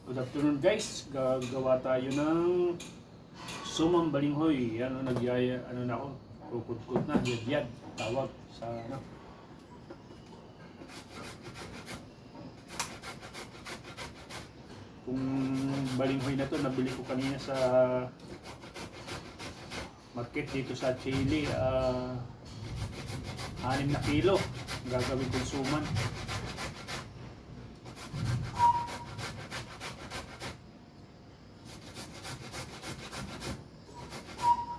Good afternoon guys, gagawa tayo ng sumang balinghoy. Ano nagyaya, ano na ako, kukudkod na, yadyad, tawag sa ano. Kung balinghoy na to, nabili ko kanina sa market dito sa Chile, 6 na kilo, gagawin kong suman.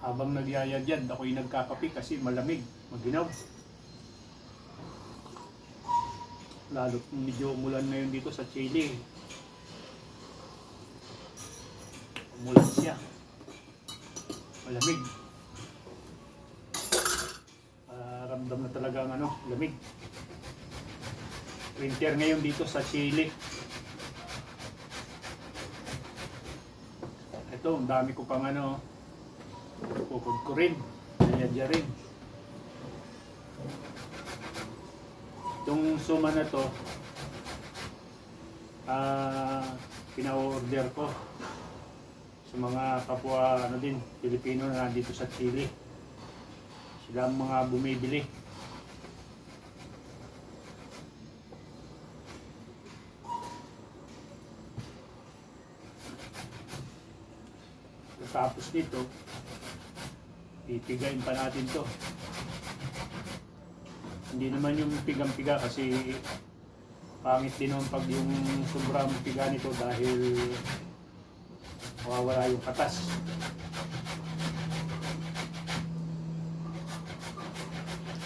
Habang nagyayadyad, ako'y nagkakape kasi malamig, maginaw. Lalo medyo umulan ngayon dito sa Chile. Umulan siya. Malamig. Ramdam na talaga ang ano, lamig. Winter ngayon dito sa Chile. Ito, ang dami ko pang ano, pupud ko rin, nayadya rin. Itong suma na to, pina-order ko sa mga kapwa ano din, Pilipino na nandito sa Chile. Sila ang mga bumibili. Tapos nito, pipigain pa natin to. Hindi naman yung pigang-piga kasi pangit din naman pag yung sobrang piga nito dahil mawawala yung katas.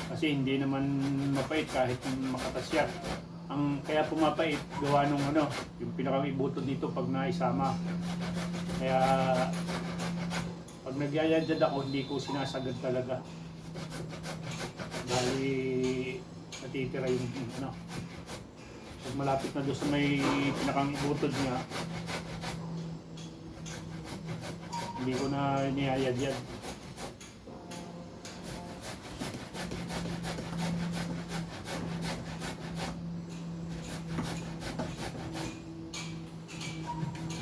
Kasi hindi naman mapait kahit makatas siya. Ang kaya pumapait gawa nung ano, yung pinakang ibuto dito pag naisama. Kaya pag nagyayadad ako, hindi ko sinasagad talaga. Dahil natitira yung ano. Pag malapit na doon sa may pinakang ibutod niya, hindi ko na niyayad-yad.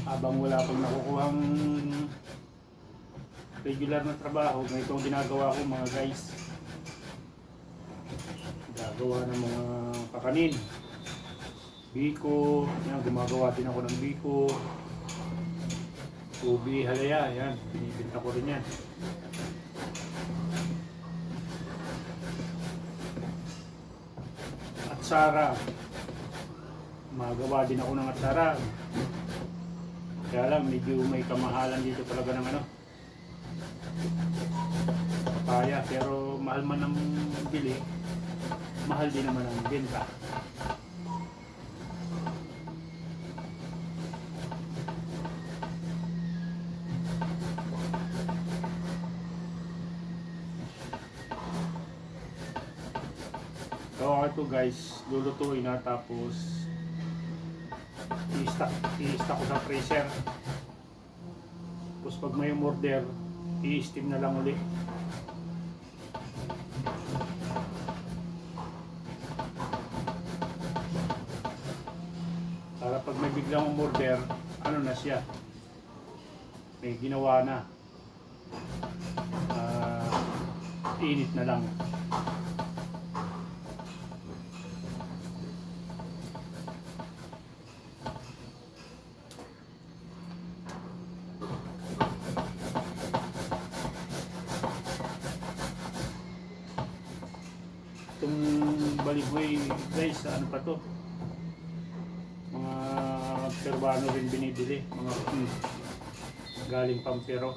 Habang wala pang nakukuhang regular na trabaho, ganito ang ginagawa ko mga guys. Gagawa ng mga kakanin, biko, yan, gumagawa din ako ng biko, ubi, halaya, yan, binibinta ko rin yan. Atsara, magawa din ako ng atsara. Kaya lang, medyo may kamahalan dito talaga ng ano, papaya, pero mahal man ang bili, mahal din naman ang benta. So ito guys, lulutuin na tapos i-stock ko sa freezer. Tapos pag may order, i-steam na lang ulit. Para pag may biglang order, ano na siya, may ginawa na. Init na lang. Itong balinghoy guys, ano pa to, mga peruano rin binibili, mga galing Pampero.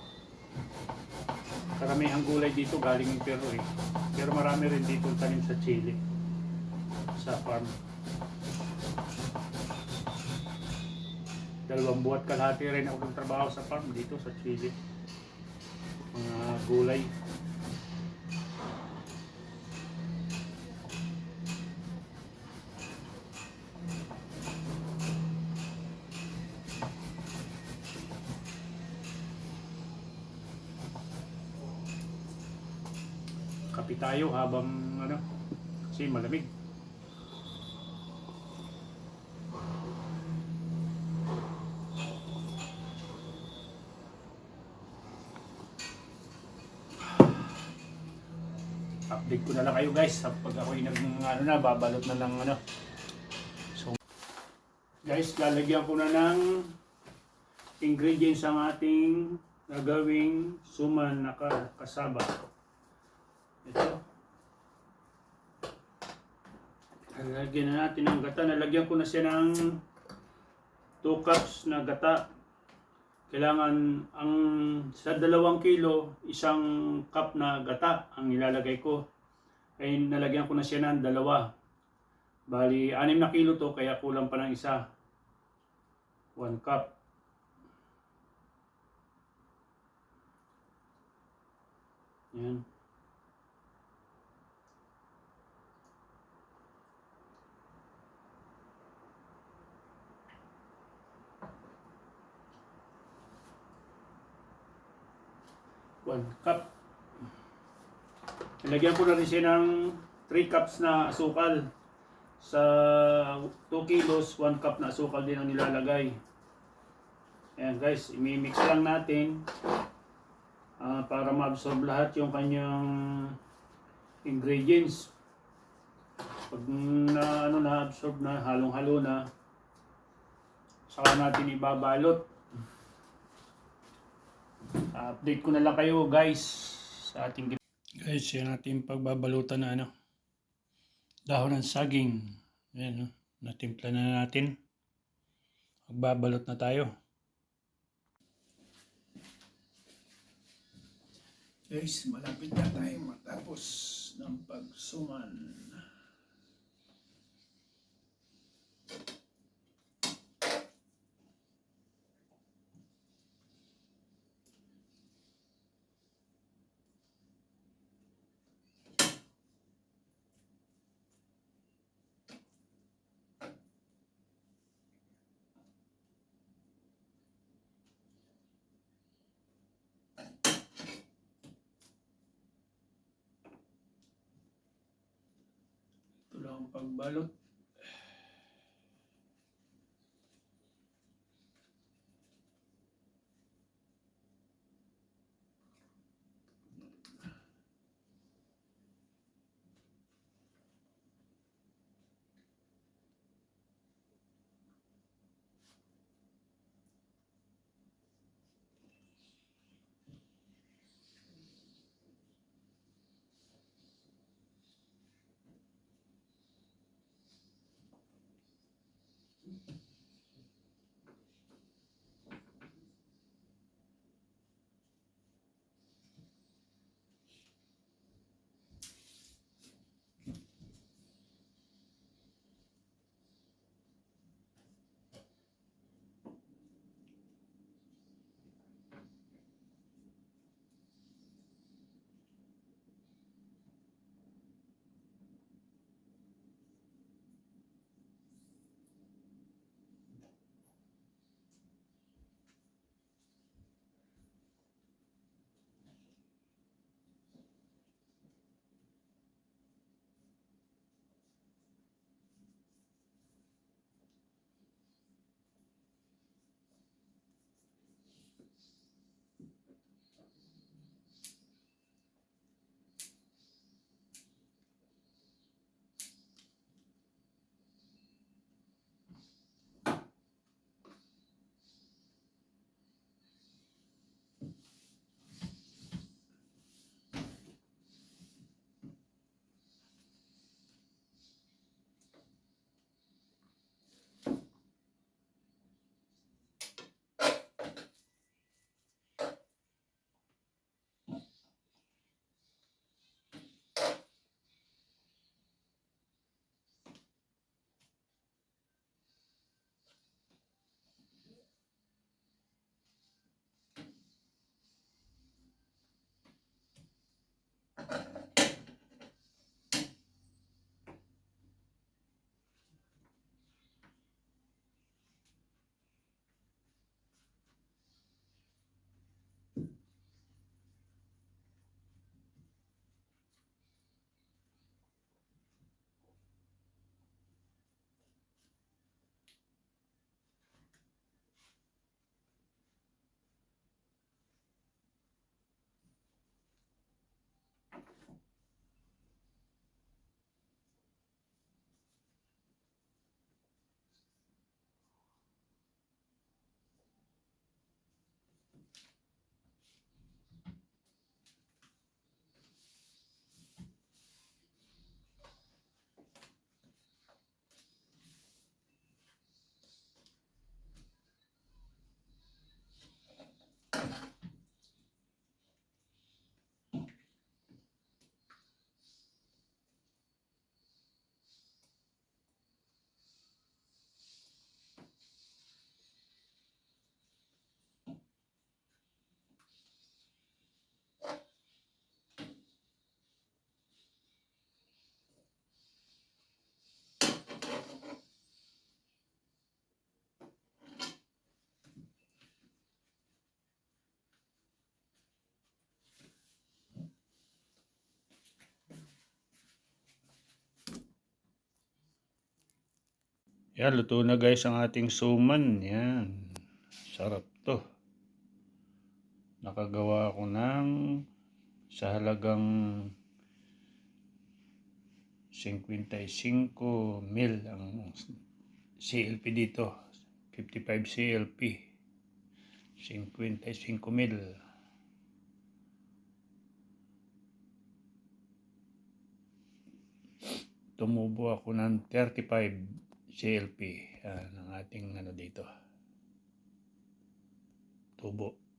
Karamihang gulay dito galing yung Peru eh, pero marami rin dito tanim sa Chile, sa farm. 2 buwan kalahati rin ako nagtrabaho sa farm dito sa Chile, mga gulay. Kape tayo habang ano, kasi malamig. update ko na lang kayo guys pag ako'y babalot na lang So guys, lalagyan ko na ng ingredients ang ating gagawing suman na kasaba. Ito. Lalagyan na natin ng gata. Nalagyan ko na siya ng 2 cups na gata. Kailangan sa 2 kilo, 1 cup na gata ang ilalagay ko. Ay nalagyan ko na siya ng 2. Bali, 6 na kilo to, kaya kulang pa ng 1 cup. Yan. One cup. Nilagyan ko na rin siya ng 3 cups na asukal. Sa 2 kilos, 1 cup na asukal din ang nilalagay. Ayan guys, imimix lang natin para ma-absorb lahat yung kanyang ingredients. Pag na-absorb na, halong-halo na, saka natin ibabalot. Update ko na lang kayo guys sa ating guys, yan natin pagbabalutan na dahon ng saging. Ayan, natimpla na natin. Magbabalot na tayo. Guys, malapit na tayo matapos ng pagsuman. Ito lang ang pagbalot. Yan, luto na guys ang ating suman. Yan. Sarap to. Nakagawa ako ng sa halagang 55 mil ang CLP dito. 55 CLP. 55 mil. Tumubo ako ng 35 CLP. Yan ang ating ano dito. Tubo.